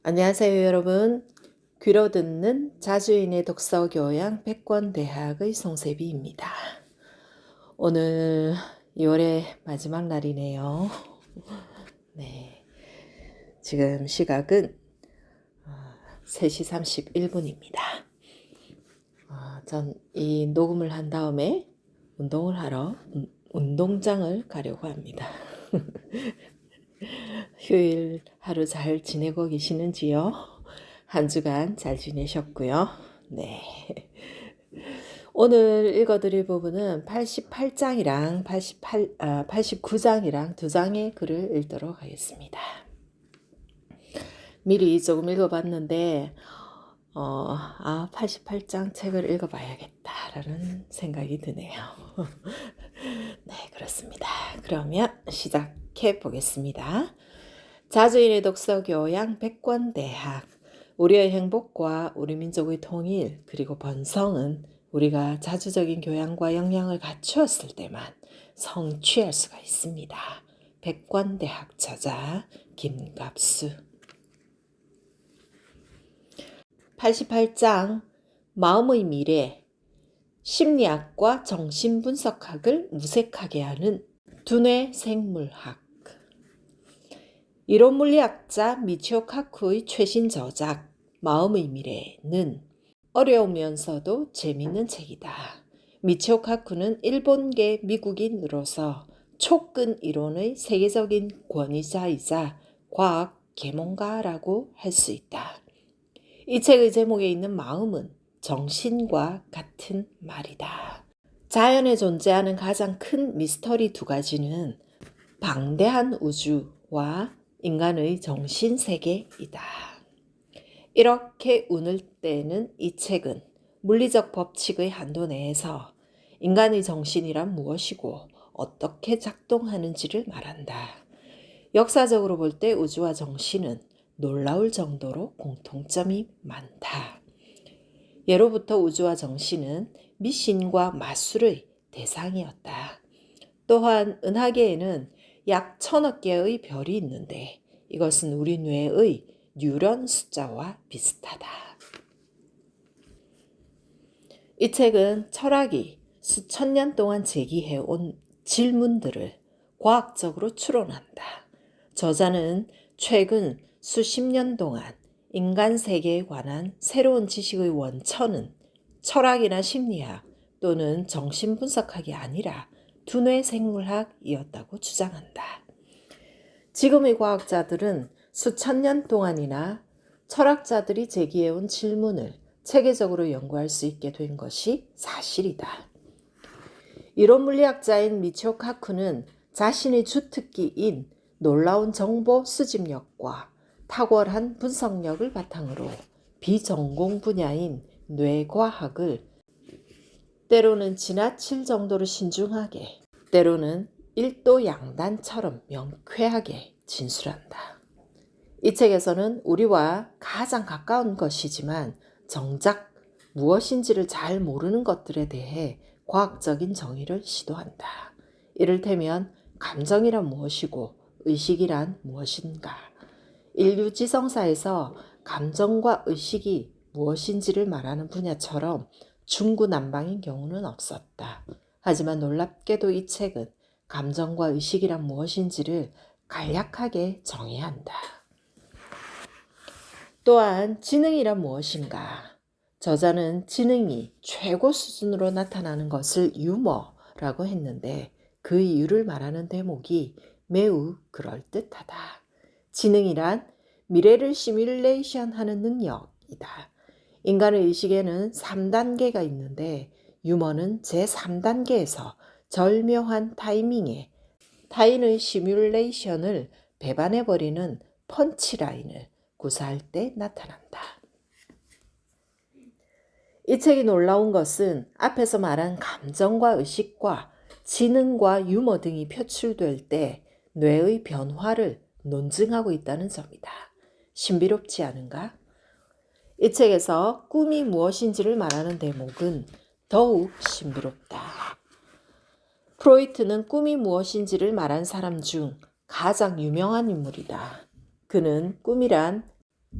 안녕하세요, 여러분. 귀로 듣는 자주인의 독서 교양 100권 대학의 송세비입니다. 오늘 2월의 마지막 날이네요. 네. 지금 시각은 3시 31분입니다. 전 이 녹음을 한 다음에 운동을 하러 운동장을 가려고 합니다. 휴일 하루 잘 지내고 계시는지요? 한 주간 잘 지내셨고요. 네. 오늘 읽어드릴 부분은 88장이랑 89장이랑 두 장의 글을 읽도록 하겠습니다. 미리 조금 읽어봤는데 88장 책을 읽어봐야겠다라는 생각이 드네요. 네, 그렇습니다. 그러면 시작해 보겠습니다. 자주인의 독서 교양 100권 대학. 우리의 행복과 우리 민족의 통일 그리고 번성은 우리가 자주적인 교양과 역량을 갖추었을 때만 성취할 수가 있습니다. 100권 대학 저자 김갑수. 88장 마음의 미래. 심리학과 정신분석학을 무색하게 하는 두뇌 생물학. 이론물리학자 미치오 카쿠의 최신 저작 마음의 미래는 어려우면서도 재밌는 책이다. 미치오 카쿠는 일본계 미국인으로서 촉근 이론의 세계적인 권위자이자 과학 계몽가라고 할 수 있다. 이 책의 제목에 있는 마음은 정신과 같은 말이다. 자연에 존재하는 가장 큰 미스터리 두 가지는 방대한 우주와 인간의 정신세계이다. 이렇게 운을 떼는 이 책은 물리적 법칙의 한도 내에서 인간의 정신이란 무엇이고 어떻게 작동하는지를 말한다. 역사적으로 볼 때 우주와 정신은 놀라울 정도로 공통점이 많다. 예로부터 우주와 정신은 미신과 마술의 대상이었다. 또한 은하계에는 약 1000억 개의 별이 있는데 이것은 우리 뇌의 뉴런 숫자와 비슷하다. 이 책은 철학이 수천 년 동안 제기해온 질문들을 과학적으로 추론한다. 저자는 최근 수십 년 동안 인간 세계에 관한 새로운 지식의 원천은 철학이나 심리학 또는 정신분석학이 아니라 두뇌 생물학이었다고 주장한다. 지금의 과학자들은 수천 년 동안이나 철학자들이 제기해온 질문을 체계적으로 연구할 수 있게 된 것이 사실이다. 이론물리학자인 미치오 카쿠는 자신의 주특기인 놀라운 정보 수집력과 탁월한 분석력을 바탕으로 비전공 분야인 뇌과학을 때로는 지나칠 정도로 신중하게, 때로는 일도 양단처럼 명쾌하게 진술한다. 이 책에서는 우리와 가장 가까운 것이지만 정작 무엇인지를 잘 모르는 것들에 대해 과학적인 정의를 시도한다. 이를테면 감정이란 무엇이고 의식이란 무엇인가. 인류 지성사에서 감정과 의식이 무엇인지를 말하는 분야처럼 중구난방인 경우는 없었다. 하지만 놀랍게도 이 책은 감정과 의식이란 무엇인지를 간략하게 정해야 한다. 또한 지능이란 무엇인가? 저자는 지능이 최고 수준으로 나타나는 것을 유머라고 했는데 그 이유를 말하는 대목이 매우 그럴듯하다. 지능이란 미래를 시뮬레이션하는 능력이다. 인간의 의식에는 3단계가 있는데 유머는 제3단계에서 절묘한 타이밍에 타인의 시뮬레이션을 배반해버리는 펀치라인을 구사할 때 나타난다. 이 책이 놀라운 것은 앞에서 말한 감정과 의식과 지능과 유머 등이 표출될 때 뇌의 변화를 논증하고 있다는 점이다. 신비롭지 않은가? 이 책에서 꿈이 무엇인지를 말하는 대목은 더욱 신비롭다. 프로이트는 꿈이 무엇인지를 말한 사람 중 가장 유명한 인물이다. 그는 꿈이란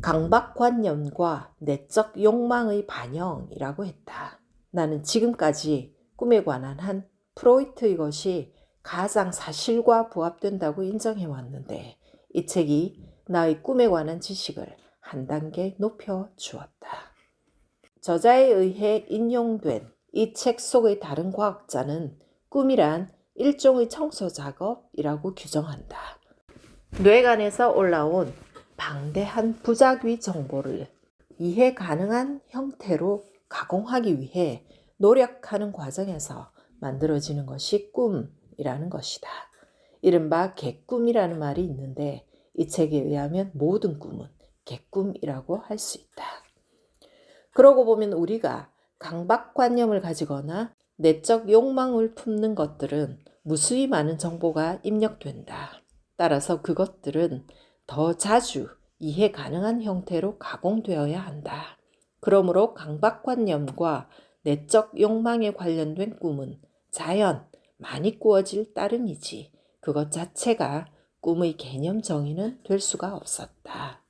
강박관념과 내적 욕망의 반영이라고 했다. 나는 지금까지 꿈에 관한 한 프로이트의 것이 가장 사실과 부합된다고 인정해 왔는데 이 책이 나의 꿈에 관한 지식을 한 단계 높여 주었다. 저자에 의해 인용된 이 책 속의 다른 과학자는 꿈이란 일종의 청소 작업이라고 규정한다. 뇌관에서 올라온 방대한 부작위 정보를 이해 가능한 형태로 가공하기 위해 노력하는 과정에서 만들어지는 것이 꿈이라는 것이다. 이른바 객꿈이라는 말이 있는데 이 책에 의하면 모든 꿈은 객꿈이라고 할 수 있다. 그러고 보면 우리가 강박관념을 가지거나 내적 욕망을 품는 것들은 무수히 많은 정보가 입력된다. 따라서 그것들은 더 자주 이해 가능한 형태로 가공되어야 한다. 그러므로 강박관념과 내적 욕망에 관련된 꿈은 자연 많이 꾸어질 따름이지 그것 자체가 꿈의 개념 정의는 될 수가 없었다.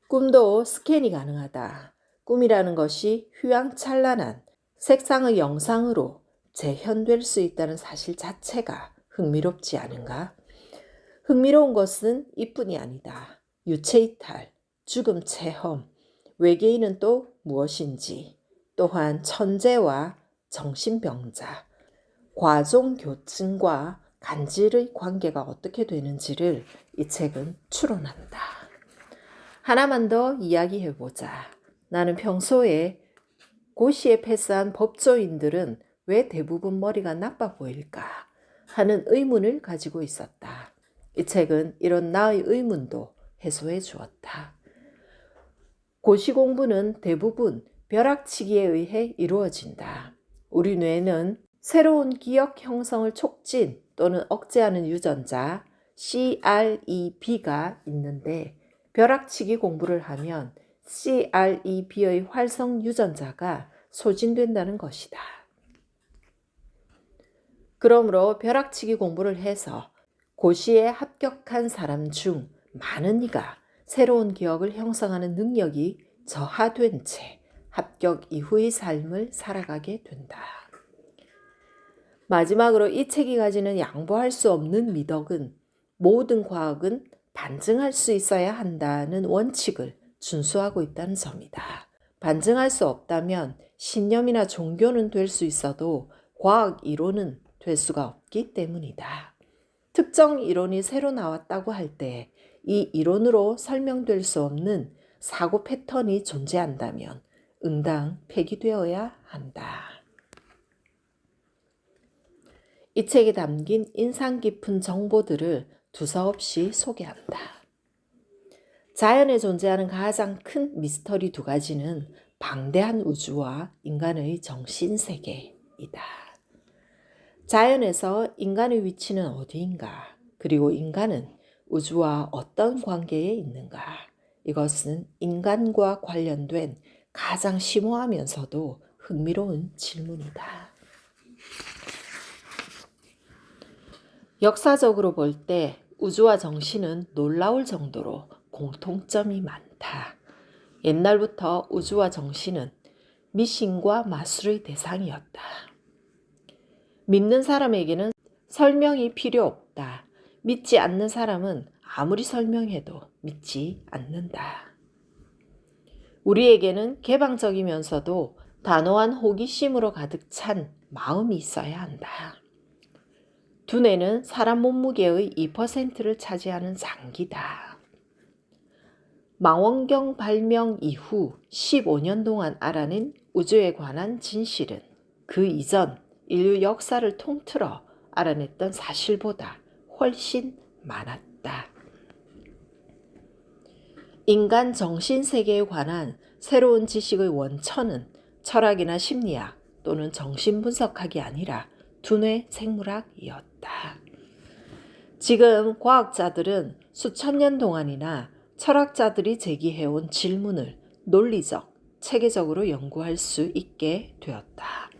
꿈도 스캔이 가능하다. 꿈이라는 것이 휘황찬란한 색상의 영상으로 재현될 수 있다는 사실 자체가 흥미롭지 않은가? 흥미로운 것은 이뿐이 아니다. 유체이탈, 죽음 체험, 외계인은 또 무엇인지, 또한 천재와 정신병자, 과종교증과 간질의 관계가 어떻게 되는지를 이 책은 추론한다. 하나만 더 이야기해보자. 나는 평소에 고시에 패스한 법조인들은 왜 대부분 머리가 나빠 보일까 하는 의문을 가지고 있었다. 이 책은 이런 나의 의문도 해소해 주었다. 고시 공부는 대부분 벼락치기에 의해 이루어진다. 우리 뇌는 새로운 기억 형성을 촉진 또는 억제하는 유전자 CREB가 있는데 벼락치기 공부를 하면 CREB의 활성 유전자가 소진된다는 것이다. 그러므로 벼락치기 공부를 해서 고시에 합격한 사람 중 많은 이가 새로운 기억을 형성하는 능력이 저하된 채 합격 이후의 삶을 살아가게 된다. 마지막으로 이 책이 가지는 양보할 수 없는 미덕은 모든 과학은 반증할 수 있어야 한다는 원칙을 준수하고 있다는 점이다. 반증할 수 없다면 신념이나 종교는 될 수 있어도 과학 이론은 될 수가 없기 때문이다. 특정 이론이 새로 나왔다고 할 때 이 이론으로 설명될 수 없는 사고 패턴이 존재한다면 응당 폐기되어야 한다. 이 책에 담긴 인상 깊은 정보들을 두서없이 소개한다. 자연에 존재하는 가장 큰 미스터리 두 가지는 방대한 우주와 인간의 정신세계이다. 자연에서 인간의 위치는 어디인가? 그리고 인간은 우주와 어떤 관계에 있는가? 이것은 인간과 관련된 가장 심오하면서도 흥미로운 질문이다. 역사적으로 볼 때 우주와 정신은 놀라울 정도로 공통점이 많다. 옛날부터 우주와 정신은 미신과 마술의 대상이었다. 믿는 사람에게는 설명이 필요 없다. 믿지 않는 사람은 아무리 설명해도 믿지 않는다. 우리에게는 개방적이면서도 단호한 호기심으로 가득 찬 마음이 있어야 한다. 두뇌는 사람 몸무게의 2%를 차지하는 장기다. 망원경 발명 이후 15년 동안 알아낸 우주에 관한 진실은 그 이전 인류 역사를 통틀어 알아냈던 사실보다 훨씬 많았다. 인간 정신세계에 관한 새로운 지식의 원천은 철학이나 심리학 또는 정신분석학이 아니라 두뇌 생물학이었다. 지금 과학자들은 수천 년 동안이나 철학자들이 제기해온 질문을 논리적, 체계적으로 연구할 수 있게 되었다.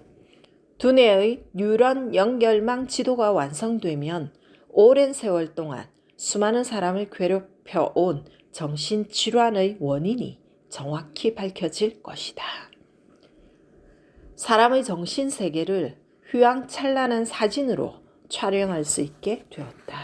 두뇌의 뉴런 연결망 지도가 완성되면 오랜 세월 동안 수많은 사람을 펴온 정신질환의 원인이 정확히 밝혀질 것이다. 사람의 정신세계를 휘황찬란한 사진으로 촬영할 수 있게 되었다.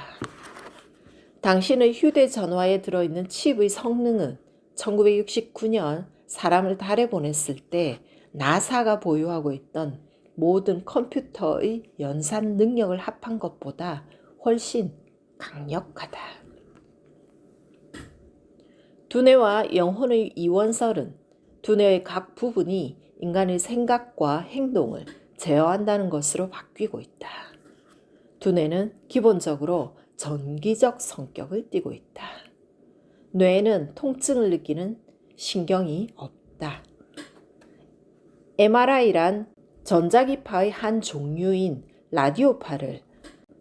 당신의 휴대전화에 들어있는 칩의 성능은 1969년 사람을 달에 보냈을 때 나사가 보유하고 있던 모든 컴퓨터의 연산 능력을 합한 것보다 훨씬 강력하다. 두뇌와 영혼의 이원설은 두뇌의 각 부분이 인간의 생각과 행동을 제어한다는 것으로 바뀌고 있다. 두뇌는 기본적으로 전기적 성격을 띠고 있다. 뇌에는 통증을 느끼는 신경이 없다. MRI란 전자기파의 한 종류인 라디오파를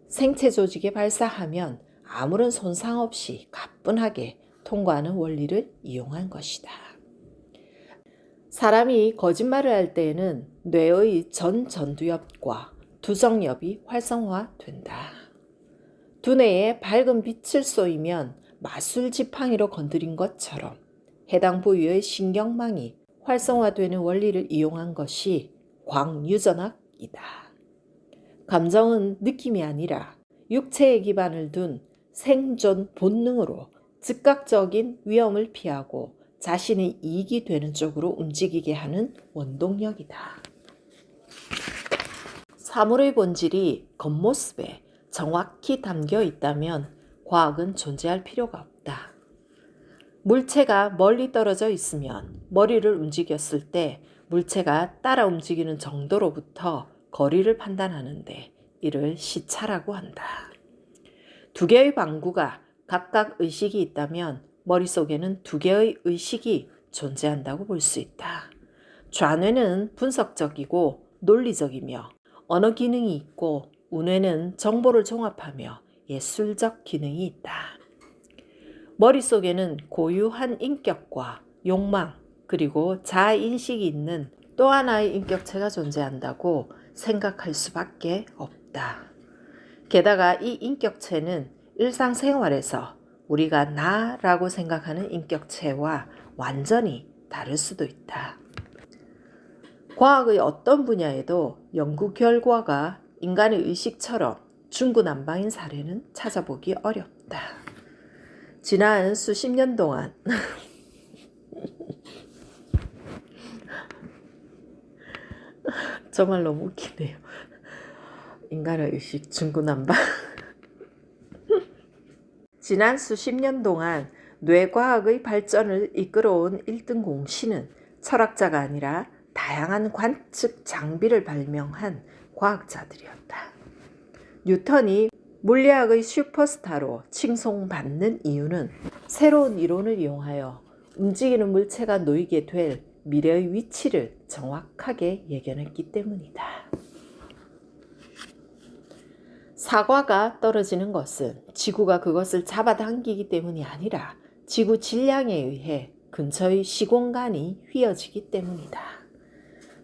생체 조직에 발사하면 아무런 손상 없이 가뿐하게 통과하는 원리를 이용한 것이다. 사람이 거짓말을 할 때에는 뇌의 전두엽과 두정엽이 활성화된다. 두뇌에 밝은 빛을 쏘이면 마술 지팡이로 건드린 것처럼 해당 부위의 신경망이 활성화되는 원리를 이용한 것이 광유전학이다. 감정은 느낌이 아니라 육체에 기반을 둔 생존 본능으로 즉각적인 위험을 피하고 자신의 이익이 되는 쪽으로 움직이게 하는 원동력이다. 사물의 본질이 겉모습에 정확히 담겨 있다면 과학은 존재할 필요가 없다. 물체가 멀리 떨어져 있으면 머리를 움직였을 때 물체가 따라 움직이는 정도로부터 거리를 판단하는데 이를 시차라고 한다. 두 개의 방구가 각각 의식이 있다면 머릿속에는 두 개의 의식이 존재한다고 볼 수 있다. 좌뇌는 분석적이고 논리적이며 언어 기능이 있고 우뇌는 정보를 종합하며 예술적 기능이 있다. 머릿속에는 고유한 인격과 욕망 그리고 자아인식이 있는 또 하나의 인격체가 존재한다고 생각할 수밖에 없다. 게다가 이 인격체는 일상생활에서 우리가 나라고 생각하는 인격체와 완전히 다를 수도 있다. 과학의 어떤 분야에도 연구 결과가 인간의 의식처럼 중구난방인 사례는 찾아보기 어렵다. 지난 수십 년 동안 정말 너무 웃기네요. 인간의 의식 중구난방. 지난 수십 년 동안 뇌과학의 발전을 이끌어온 1등 공신은 철학자가 아니라 다양한 관측 장비를 발명한 과학자들이었다. 뉴턴이 물리학의 슈퍼스타로 칭송받는 이유는 새로운 이론을 이용하여 움직이는 물체가 놓이게 될 미래의 위치를 정확하게 예견했기 때문이다. 사과가 떨어지는 것은 지구가 그것을 잡아당기기 때문이 아니라 지구 질량에 의해 근처의 시공간이 휘어지기 때문이다.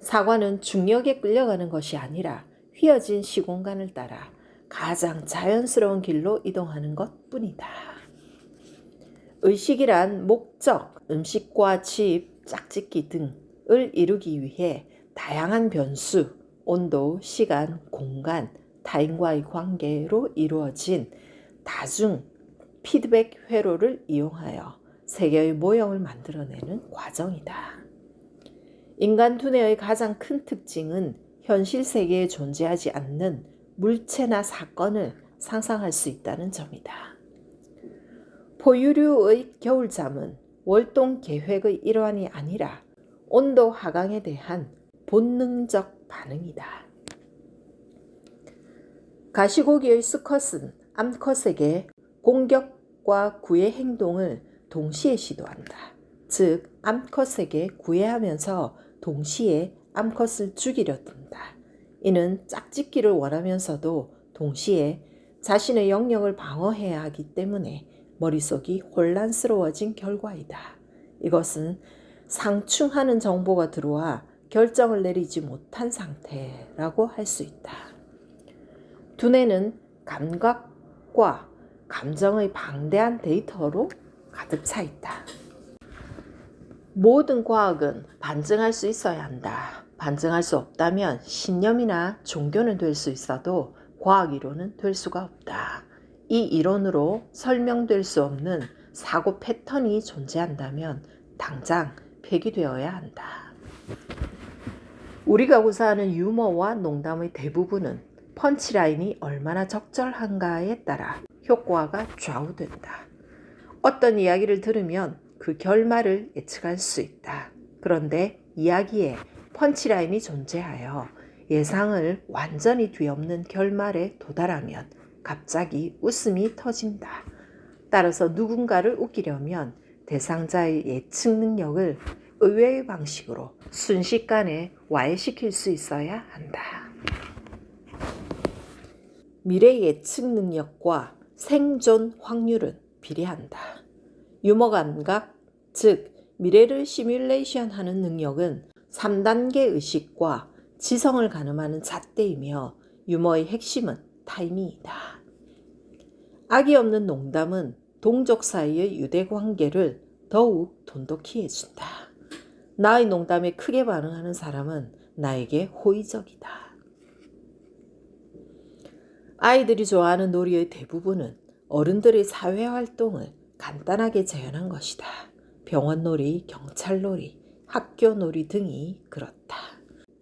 사과는 중력에 끌려가는 것이 아니라 휘어진 시공간을 따라 가장 자연스러운 길로 이동하는 것뿐이다. 의식이란 목적, 음식과 집, 짝짓기 등을 이루기 위해 다양한 변수, 온도, 시간, 공간, 타인과의 관계로 이루어진 다중 피드백 회로를 이용하여 세계의 모형을 만들어내는 과정이다. 인간 두뇌의 가장 큰 특징은 현실 세계에 존재하지 않는 물체나 사건을 상상할 수 있다는 점이다. 포유류의 겨울잠은 월동 계획의 일환이 아니라 온도 하강에 대한 본능적 반응이다. 가시고기의 수컷은 암컷에게 공격과 구애 행동을 동시에 시도한다. 즉, 암컷에게 구애하면서 동시에 암컷을 죽이려 든다. 이는 짝짓기를 원하면서도 동시에 자신의 영역을 방어해야 하기 때문에 머릿속이 혼란스러워진 결과이다. 이것은 상충하는 정보가 들어와 결정을 내리지 못한 상태라고 할 수 있다. 두뇌는 감각과 감정의 방대한 데이터로 가득 차 있다. 모든 과학은 반증할 수 있어야 한다. 반증할 수 없다면 신념이나 종교는 될 수 있어도 과학 이론은 될 수가 없다. 이 이론으로 설명될 수 없는 사고 패턴이 존재한다면 당장 폐기되어야 한다. 우리가 구사하는 유머와 농담의 대부분은 펀치라인이 얼마나 적절한가에 따라 효과가 좌우된다. 어떤 이야기를 들으면 그 결말을 예측할 수 있다. 그런데 이야기에 펀치라인이 존재하여 예상을 완전히 뒤엎는 결말에 도달하면 갑자기 웃음이 터진다. 따라서 누군가를 웃기려면 대상자의 예측 능력을 의외의 방식으로 순식간에 와해시킬 수 있어야 한다. 미래 예측 능력과 생존 확률은 비례한다. 유머 감각, 즉 미래를 시뮬레이션하는 능력은 3단계 의식과 지성을 가늠하는 잣대이며 유머의 핵심은 타이밍이다. 악이 없는 농담은 동족 사이의 유대관계를 더욱 돈독히 해준다. 나의 농담에 크게 반응하는 사람은 나에게 호의적이다. 아이들이 좋아하는 놀이의 대부분은 어른들의 사회활동을 간단하게 재현한 것이다. 병원놀이, 경찰놀이, 학교놀이 등이 그렇다.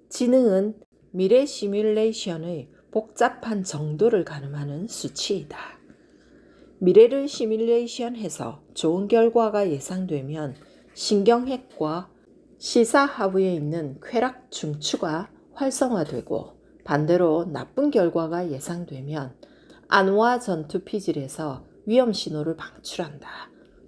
지능은 미래 시뮬레이션의 복잡한 정도를 가늠하는 수치이다. 미래를 시뮬레이션해서 좋은 결과가 예상되면 신경핵과 시사하부에 있는 쾌락 중추가 활성화되고 반대로 나쁜 결과가 예상되면 안와 전투 피질에서 위험 신호를 방출한다.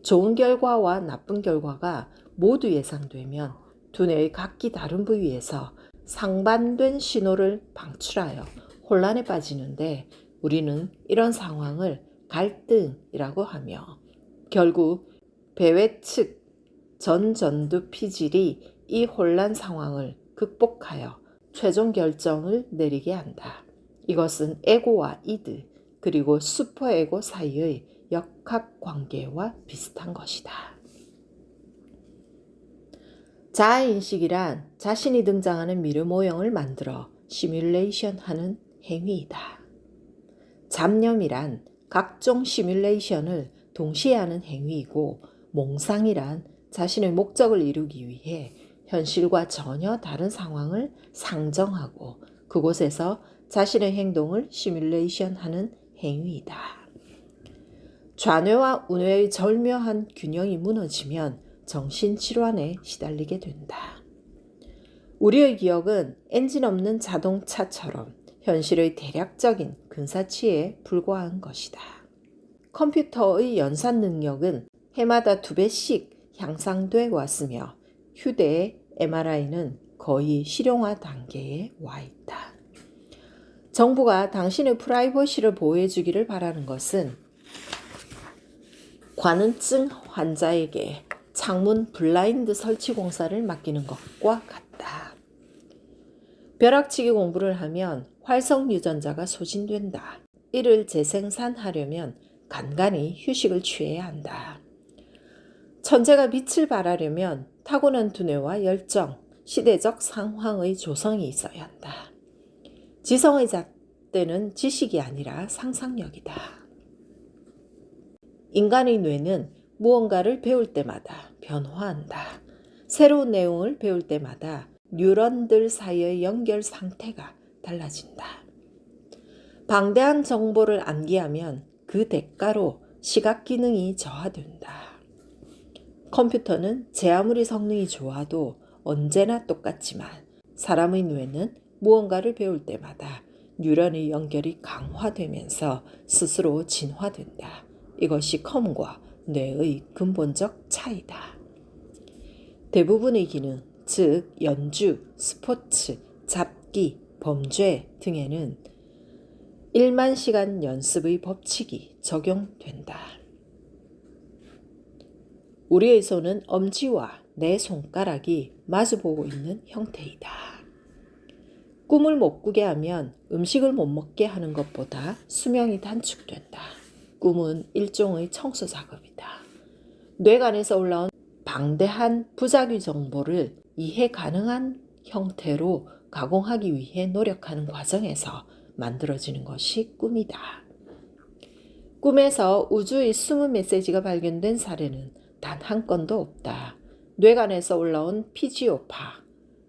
좋은 결과와 나쁜 결과가 모두 예상되면 두뇌의 각기 다른 부위에서 상반된 신호를 방출하여 혼란에 빠지는데 우리는 이런 상황을 갈등이라고 하며 결국 배회 측 전전두 피질이 이 혼란 상황을 극복하여 최종 결정을 내리게 한다. 이것은 에고와 이드 그리고 슈퍼에고 사이의 역학관계와 비슷한 것이다. 자아인식이란 자신이 등장하는 미래 모형을 만들어 시뮬레이션하는 행위이다. 잡념이란 각종 시뮬레이션을 동시에 하는 행위이고 몽상이란 자신의 목적을 이루기 위해 현실과 전혀 다른 상황을 상정하고 그곳에서 자신의 행동을 시뮬레이션하는 행위이다. 좌뇌와 우뇌의 절묘한 균형이 무너지면 정신질환에 시달리게 된다. 우리의 기억은 엔진 없는 자동차처럼 현실의 대략적인 근사치에 불과한 것이다. 컴퓨터의 연산 능력은 해마다 2배씩 향상돼 왔으며 휴대의 MRI는 거의 실용화 단계에 와 있다. 정부가 당신의 프라이버시를 보호해 주기를 바라는 것은 관음증 환자에게 창문 블라인드 설치 공사를 맡기는 것과 같다. 벼락치기 공부를 하면 활성 유전자가 소진된다. 이를 재생산하려면 간간히 휴식을 취해야 한다. 천재가 빛을 발하려면 타고난 두뇌와 열정, 시대적 상황의 조성이 있어야 한다. 지성의 잣대는 지식이 아니라 상상력이다. 인간의 뇌는 무언가를 배울 때마다 변화한다. 새로운 내용을 배울 때마다 뉴런들 사이의 연결 상태가 달라진다. 방대한 정보를 암기하면 그 대가로 시각 기능이 저하된다. 컴퓨터는 제 아무리 성능이 좋아도 언제나 똑같지만 사람의 뇌는 무언가를 배울 때마다 뉴런의 연결이 강화되면서 스스로 진화된다. 이것이 컴과 뇌의 근본적 차이다. 대부분의 기능, 즉 연주, 스포츠, 잡기, 범죄 등에는 1만 시간 연습의 법칙이 적용된다. 우리의 손은 엄지와 내 손가락이 마주보고 있는 형태이다. 꿈을 못 꾸게 하면 음식을 못 먹게 하는 것보다 수명이 단축된다. 꿈은 일종의 청소 작업이다. 뇌관에서 올라온 방대한 부작위 정보를 이해 가능한 형태로 가공하기 위해 노력하는 과정에서 만들어지는 것이 꿈이다. 꿈에서 우주의 숨은 메시지가 발견된 사례는 단 한 건도 없다. 뇌관에서 올라온 피지오파,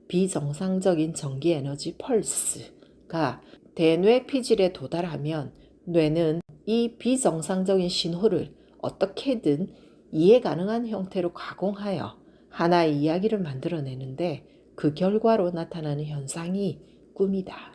비정상적인 전기 에너지 펄스가 대뇌 피질에 도달하면 뇌는 이 비정상적인 신호를 어떻게든 이해 가능한 형태로 가공하여 하나의 이야기를 만들어내는데 그 결과로 나타나는 현상이 꿈이다.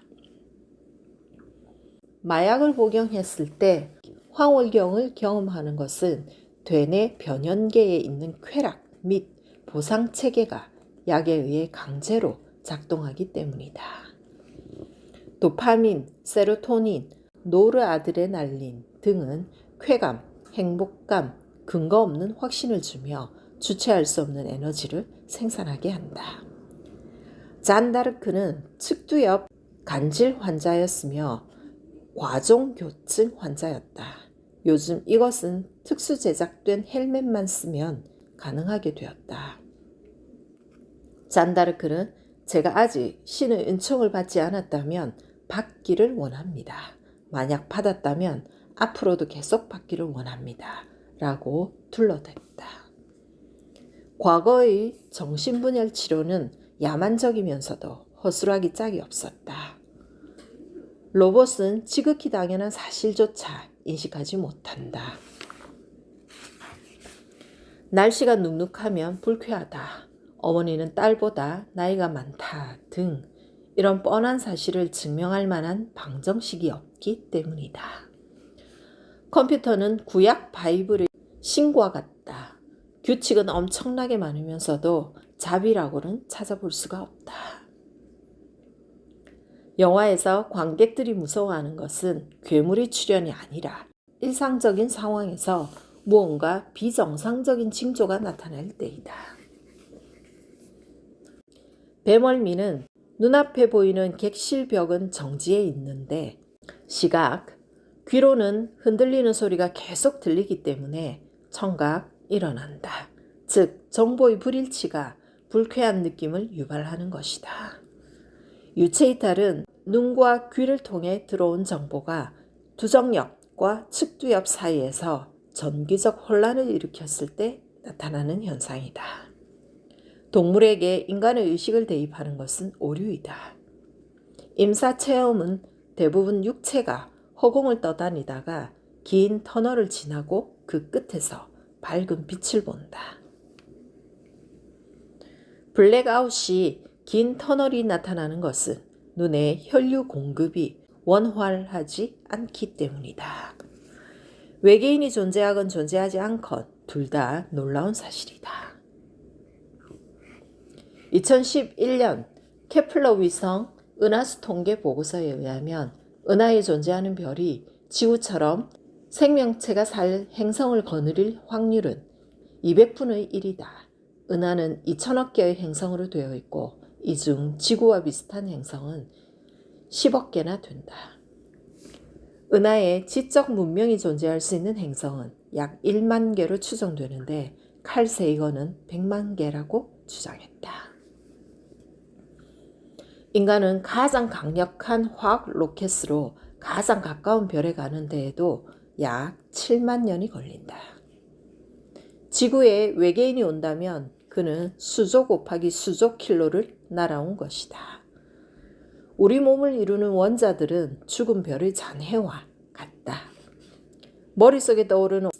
마약을 복용했을 때 황홀경을 경험하는 것은 되뇌 변연계에 있는 쾌락 및 보상체계가 약에 의해 강제로 작동하기 때문이다. 도파민, 세로토닌, 노르아드레날린 등은 쾌감, 행복감, 근거 없는 확신을 주며 주체할 수 없는 에너지를 생산하게 한다. 잔다르크는 측두엽 간질 환자였으며 과종교증 환자였다. 요즘 이것은 특수 제작된 헬멧만 쓰면 가능하게 되었다. 잔다르크는 제가 아직 신의 은총을 받지 않았다면 받기를 원합니다. 만약 받았다면 앞으로도 계속 받기를 원합니다. 라고 둘러댔다. 과거의 정신분열 치료는 야만적이면서도 허술하기 짝이 없었다. 로봇은 지극히 당연한 사실조차 인식하지 못한다. 날씨가 눅눅하면 불쾌하다. 어머니는 딸보다 나이가 많다 등 이런 뻔한 사실을 증명할 만한 방정식이 없기 때문이다. 컴퓨터는 구약 바이블의 신과 같다. 규칙은 엄청나게 많으면서도 자비라고는 찾아볼 수가 없다. 영화에서 관객들이 무서워하는 것은 괴물의 출현이 아니라 일상적인 상황에서 무언가 비정상적인 징조가 나타날 때이다. 배멀미는 눈앞에 보이는 객실벽은 정지해 있는데 시각, 귀로는 흔들리는 소리가 계속 들리기 때문에 청각 일어난다. 즉 정보의 불일치가 불쾌한 느낌을 유발하는 것이다. 유체이탈은 눈과 귀를 통해 들어온 정보가 두정엽과 측두엽 사이에서 전기적 혼란을 일으켰을 때 나타나는 현상이다. 동물에게 인간의 의식을 대입하는 것은 오류이다. 임사체험은 대부분 육체가 허공을 떠다니다가 긴 터널을 지나고 그 끝에서 밝은 빛을 본다. 블랙아웃이 긴 터널이 나타나는 것은 눈의 혈류 공급이 원활하지 않기 때문이다. 외계인이 존재하건 존재하지 않건 둘 다 놀라운 사실이다. 2011년 케플러 위성 은하수 통계 보고서에 의하면 은하에 존재하는 별이 지구처럼 생명체가 살 행성을 거느릴 확률은 200분의 1이다. 은하는 2천억 개의 행성으로 되어 있고 이 중 지구와 비슷한 행성은 10억 개나 된다. 은하에 지적 문명이 존재할 수 있는 행성은 약 1만 개로 추정되는데 칼 세이건은 100만 개라고 주장했다. 인간은 가장 강력한 화학 로켓으로 가장 가까운 별에 가는 데에도 약 7만 년이 걸린다. 지구에 외계인이 온다면 그는 수조 곱하기 수조 킬로를 날아온 것이다. 우리 몸을 이루는 원자들은 죽은 별의 잔해와 같다. 머릿속에 떠오르는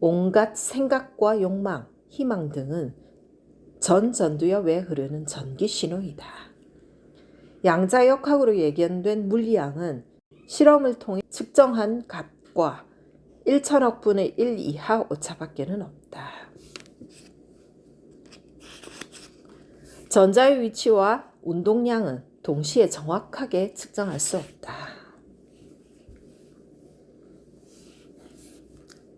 온갖 생각과 욕망, 희망 등은 전두엽에 흐르는 전기 신호이다. 양자역학으로 예견된 물리량은 실험을 통해 측정한 값과 1천억 분의 1 이하 오차밖에는 없다. 전자의 위치와 운동량은 동시에 정확하게 측정할 수 없다.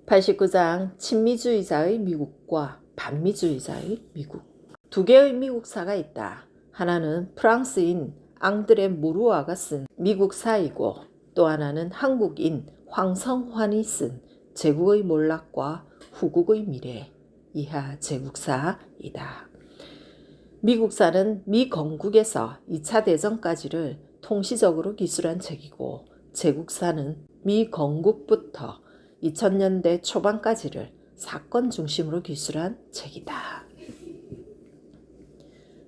89장 친미주의자의 미국과 반미주의자의 미국. 두 개의 미국사가 있다. 하나는 프랑스인 앙드레 무르아가 쓴 미국사이고 또 하나는 한국인 황성환이 쓴 제국의 몰락과 후국의 미래 이하 제국사이다. 미국사는 미 건국에서 2차 대전까지를 통시적으로 기술한 책이고 제국사는 미 건국부터 2000년대 초반까지를 사건 중심으로 기술한 책이다.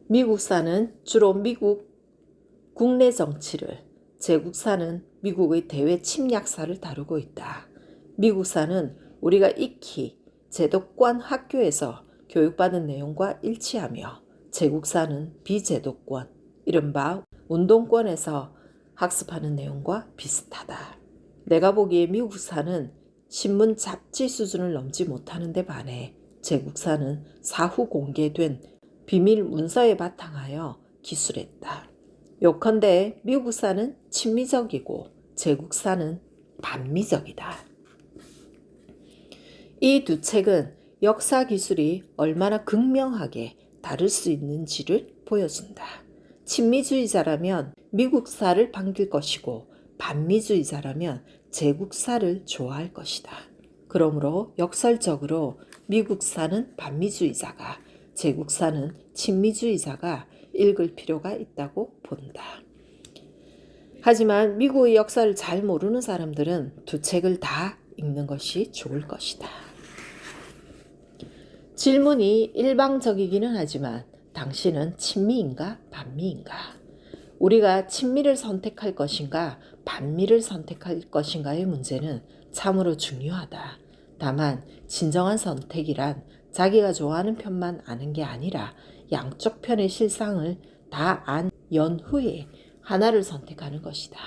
미국사는 주로 미국 국내 정치를, 제국사는 미국의 대외 침략사를 다루고 있다. 미국사는 우리가 익히 제도권 학교에서 교육받은 내용과 일치하며 제국사는 비제도권, 이른바 운동권에서 학습하는 내용과 비슷하다. 내가 보기에 미국사는 신문 잡지 수준을 넘지 못하는 데 반해 제국사는 사후 공개된 비밀 문서에 바탕하여 기술했다. 요컨대 미국사는 친미적이고 제국사는 반미적이다. 이 두 책은 역사 기술이 얼마나 극명하게 다를 수 있는지를 보여준다. 친미주의자라면 미국사를 반길 것이고 반미주의자라면 제국사를 좋아할 것이다. 그러므로 역설적으로 미국사는 반미주의자가, 제국사는 친미주의자가 읽을 필요가 있다고 본다. 하지만 미국의 역사를 잘 모르는 사람들은 두 책을 다 읽는 것이 좋을 것이다. 질문이 일방적이기는 하지만 당신은 친미인가 반미인가? 우리가 친미를 선택할 것인가 반미를 선택할 것인가의 문제는 참으로 중요하다. 다만 진정한 선택이란 자기가 좋아하는 편만 아는 게 아니라 양쪽 편의 실상을 다 안 연후에 하나를 선택하는 것이다.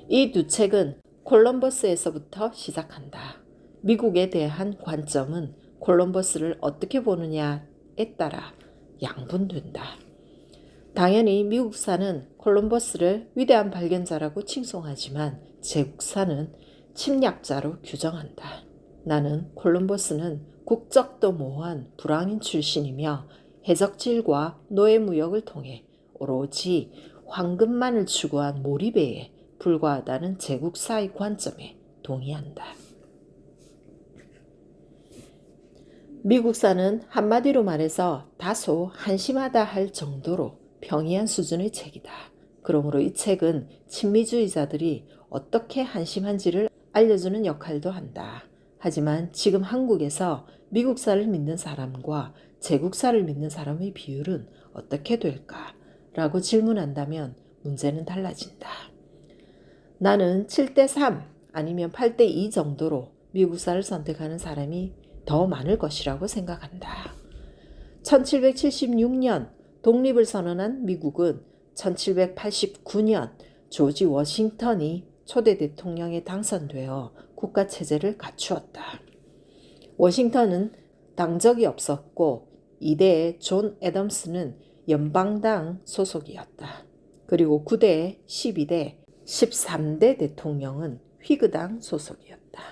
이 두 책은 콜럼버스에서부터 시작한다. 미국에 대한 관점은 콜럼버스를 어떻게 보느냐에 따라 양분된다. 당연히 미국사는 콜럼버스를 위대한 발견자라고 칭송하지만 제국사는 침략자로 규정한다. 나는 콜럼버스는 국적도 모호한 불황인 출신이며 해적질과 노예무역을 통해 오로지 황금만을 추구한 몰입에 불과하다는 제국사의 관점에 동의한다. 미국사는 한마디로 말해서 다소 한심하다 할 정도로 평이한 수준의 책이다. 그러므로 이 책은 친미주의자들이 어떻게 한심한지를 알려주는 역할도 한다. 하지만 지금 한국에서 미국사를 믿는 사람과 제국사를 믿는 사람의 비율은 어떻게 될까? 라고 질문한다면 문제는 달라진다. 나는 7대3 아니면 8대2 정도로 미국사를 선택하는 사람이 더 많을 것이라고 생각한다. 1776년 독립을 선언한 미국은 1789년 조지 워싱턴이 초대 대통령에 당선되어 국가체제를 갖추었다. 워싱턴은 당적이 없었고 이대의 존 애덤스는 연방당 소속이었다. 그리고 9대, 12대, 13대 대통령은 휘그당 소속이었다.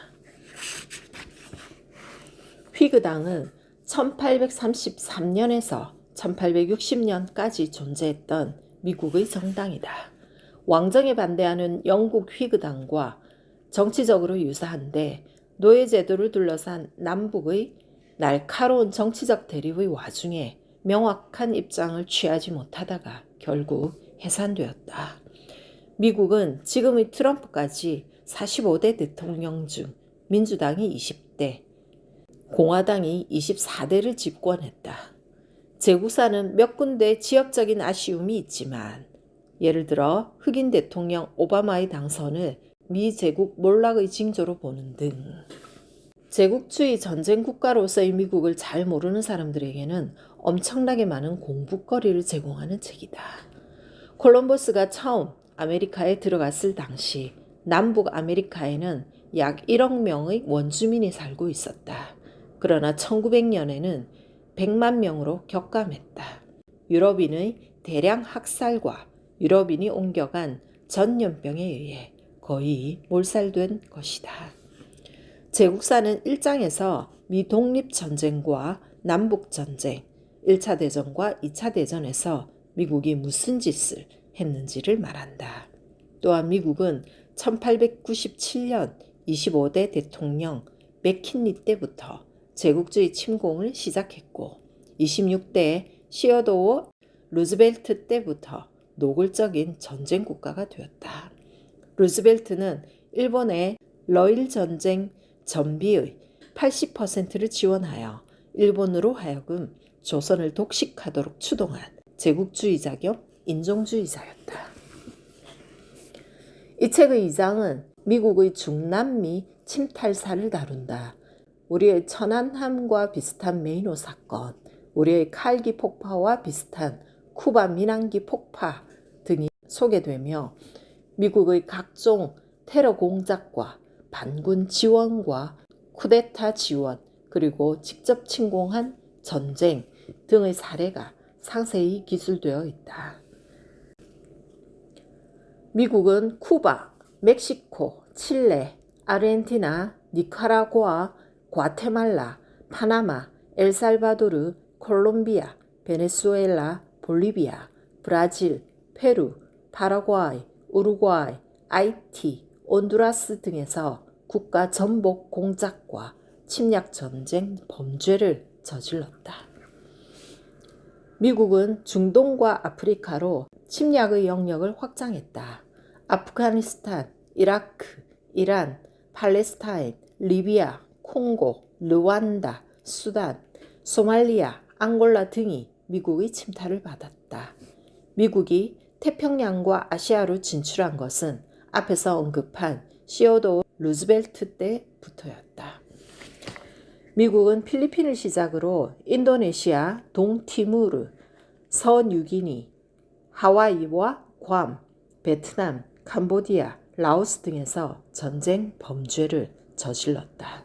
휘그당은 1833년에서 1860년까지 존재했던 미국의 정당이다. 왕정에 반대하는 영국 휘그당과 정치적으로 유사한데 노예제도를 둘러싼 남북의 날카로운 정치적 대립의 와중에 명확한 입장을 취하지 못하다가 결국 해산되었다. 미국은 지금의 트럼프까지 45대 대통령 중 민주당이 20대, 공화당이 24대를 집권했다. 제국사는 몇 군데 지역적인 아쉬움이 있지만 예를 들어 흑인 대통령 오바마의 당선을 미제국 몰락의 징조로 보는 등 제국주의 전쟁 국가로서의 미국을 잘 모르는 사람들에게는 엄청나게 많은 공부거리를 제공하는 책이다. 콜럼버스가 처음 아메리카에 들어갔을 당시 남북 아메리카에는 약 1억 명의 원주민이 살고 있었다. 그러나 1900년에는 100만 명으로 격감했다. 유럽인의 대량 학살과 유럽인이 옮겨간 전염병에 의해 거의 몰살된 것이다. 제국사는 1장에서 미독립전쟁과 남북전쟁, 1차 대전과 2차 대전에서 미국이 무슨 짓을 했는지를 말한다. 또한 미국은 1897년 25대 대통령 맥킨리 때부터 제국주의 침공을 시작했고 26대 시어도어 루즈벨트 때부터 노골적인 전쟁 국가가 되었다. 루즈벨트는 일본의 러일 전쟁 전비의 80%를 지원하여 일본으로 하여금 조선을 독식하도록 추동한 제국주의자 겸 인종주의자였다. 이 책의 2장은 미국의 중남미 침탈사를 다룬다. 우리의 천안함과 비슷한 메이노 사건, 우리의 칼기 폭파와 비슷한 쿠바 민항기 폭파 등이 소개되며 미국의 각종 테러 공작과 반군 지원과 쿠데타 지원 그리고 직접 침공한 전쟁 등의 사례가 상세히 기술되어 있다. 미국은 쿠바, 멕시코, 칠레, 아르헨티나, 니카라구아, 과테말라, 파나마, 엘살바도르, 콜롬비아, 베네수엘라, 볼리비아, 브라질, 페루, 파라과이, 우루과이, 아이티, 온두라스 등에서 국가 전복 공작과 침략 전쟁 범죄를 저질렀다. 미국은 중동과 아프리카로 침략의 영역을 확장했다. 아프가니스탄, 이라크, 이란, 팔레스타인, 리비아, 콩고, 르완다, 수단, 소말리아, 앙골라 등이 미국의 침탈을 받았다. 미국이 태평양과 아시아로 진출한 것은 앞에서 언급한 시어도어 루즈벨트 때부터였다. 미국은 필리핀을 시작으로 인도네시아, 동티무르, 서뉴기니, 하와이와 괌, 베트남, 캄보디아, 라오스 등에서 전쟁 범죄를 저질렀다.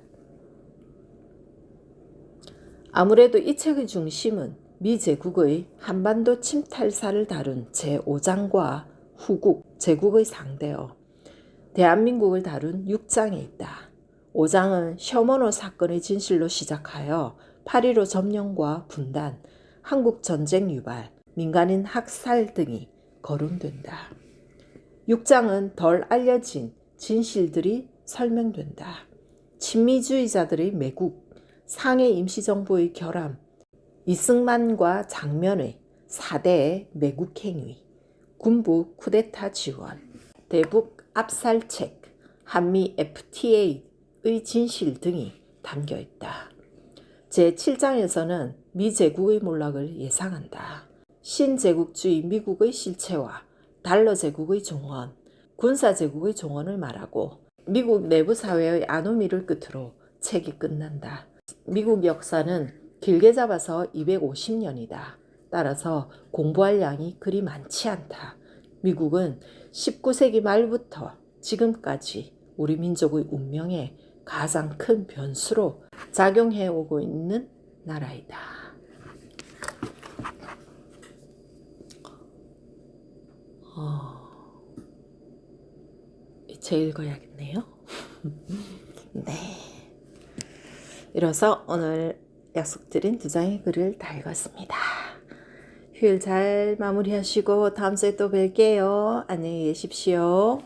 아무래도 이 책의 중심은 미 제국의 한반도 침탈사를 다룬 제5장과 후국, 제국의 상대어, 대한민국을 다룬 6장에 있다. 5장은 셔먼호 사건의 진실로 시작하여 8.15 점령과 분단, 한국전쟁 유발, 민간인 학살 등이 거론된다. 6장은 덜 알려진 진실들이 설명된다. 친미주의자들의 매국, 상해 임시정부의 결함, 이승만과 장면의 4대 매국 행위, 군부 쿠데타 지원, 대북 압살책, 한미 FTA의 진실 등이 담겨 있다. 제7장에서는 미 제국의 몰락을 예상한다. 신제국주의 미국의 실체와 달러 제국의 종언, 군사 제국의 종언을 말하고 미국 내부 사회의 아노미를 끝으로 책이 끝난다. 미국 역사는 길게 잡아서 250년이다. 따라서 공부할 양이 그리 많지 않다. 미국은 19세기 말부터 지금까지 우리 민족의 운명에 가장 큰 변수로 작용해 오고 있는 나라이다. 이책 읽어야겠네요. 네. 이로써 오늘 약속드린 2장의 글을 다 읽었습니다. 휴일 잘 마무리하시고 다음 주에 또 뵐게요. 안녕히 계십시오.